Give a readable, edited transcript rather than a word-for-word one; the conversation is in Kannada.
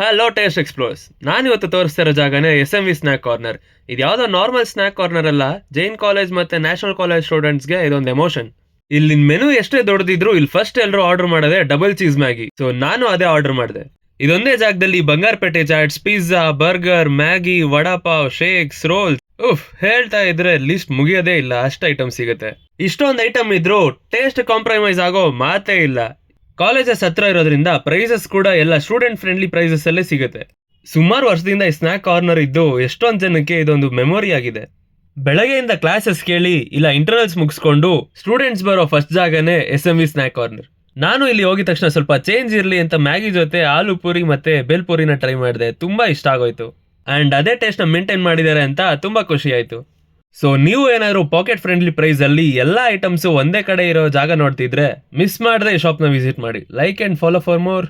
Hello taste explores. ನಾನು ಇವತ್ತು ತೋರಿಸ್ತಾ ಇರೋ ಜಾಗನೇ SMV ಸ್ನ್ಯಾಕ್ ಕಾರ್ನರ್. ಇದು ಯಾವುದೋ ನಾರ್ಮಲ್ ಸ್ನ್ಯಾಕ್ ಕಾರ್ನರ್ ಅಲ್ಲ, ಜೈನ್ ಕಾಲೇಜ್ ಮತ್ತೆ ನ್ಯಾಷನಲ್ ಕಾಲೇಜ್ ಸ್ಟೂಡೆಂಟ್ಸ್ಗೆ ಇದೊಂದು ಎಮೋಷನ್. ಇಲ್ಲಿನ ಮೆನು ಎಷ್ಟೇ ದೊಡ್ಡದಿದ್ರು ಇಲ್ಲಿ ಫಸ್ಟ್ ಎಲ್ಲರೂ ಆರ್ಡರ್ ಮಾಡೋದೇ ಡಬಲ್ ಚೀಸ್ ಮ್ಯಾಗಿ. ಸೊ ನಾನು ಅದೇ ಆರ್ಡರ್ ಮಾಡಿದೆ. ಇದೊಂದೇ ಜಾಗದಲ್ಲಿ Bangarpet chaats, pizza, burger, Maggi, vada pav, shakes, rolls, ಹೇಳ್ತಾ ಇದ್ರೆ ಲಿಸ್ಟ್ ಮುಗಿಯೋದೇ ಇಲ್ಲ, ಅಷ್ಟು ಐಟಮ್ ಸಿಗುತ್ತೆ. ಇಷ್ಟೊಂದು ಐಟಮ್ ಇದ್ರು ಟೇಸ್ಟ್ ಕಾಂಪ್ರಮೈಸ್ ಆಗೋ ಮಾತೇ ಇಲ್ಲ. ಕಾಲೇಜಸ್ ಹತ್ರ ಇರೋದ್ರಿಂದ ಪ್ರೈಸಸ್ ಕೂಡ ಎಲ್ಲ ಸ್ಟೂಡೆಂಟ್ ಫ್ರೆಂಡ್ಲಿ ಪ್ರೈಸಸ್ ಅಲ್ಲೇ ಸಿಗುತ್ತೆ. ಸುಮಾರು ವರ್ಷದಿಂದ ಈ ಸ್ನ್ಯಾಕ್ ಕಾರ್ನರ್ ಇದ್ದು ಎಷ್ಟೊಂದು ಜನಕ್ಕೆ ಇದೊಂದು ಮೆಮೊರಿ ಆಗಿದೆ. ಬೆಳಗ್ಗೆಯಿಂದ ಕ್ಲಾಸಸ್ ಕೇಳಿ ಇಲ್ಲ ಇಂಟರ್ನಲ್ಸ್ ಮುಗಿಸ್ಕೊಂಡು ಸ್ಟೂಡೆಂಟ್ಸ್ ಬರೋ ಫಸ್ಟ್ ಜಾಗನೇ SMV ಸ್ನ್ಯಾಕ್ ಕಾರ್ನರ್. ನಾನು ಇಲ್ಲಿ ಹೋಗಿದ ತಕ್ಷಣ ಸ್ವಲ್ಪ ಚೇಂಜ್ ಇರಲಿ ಅಂತ ಮ್ಯಾಗಿ ಜೊತೆ ಆಲೂ ಪೂರಿ ಮತ್ತೆ ಬೇಲ್ಪೂರಿನ ಟ್ರೈ ಮಾಡಿದೆ. ತುಂಬಾ ಇಷ್ಟ ಆಗೋಯ್ತು. ಅಂಡ್ ಅದೇ ಟೇಸ್ಟ್ ನ ಮೇಂಟೈನ್ ಮಾಡಿದ್ದಾರೆ ಅಂತ ತುಂಬಾ ಖುಷಿ ಆಯ್ತು. ಸೊ ನೀವು ಏನಾದ್ರು ಪಾಕೆಟ್ ಫ್ರೆಂಡ್ಲಿ ಪ್ರೈಸ್ ಅಲ್ಲಿ ಎಲ್ಲ ಐಟಮ್ಸ್ ಒಂದೇ ಕಡೆ ಇರೋ ಜಾಗ ನೋಡ್ತಿದ್ರೆ ಮಿಸ್ ಮಾಡದೆ ಈ ಶಾಪ್ನ ವಿಸಿಟ್ ಮಾಡಿ. Like and follow for more.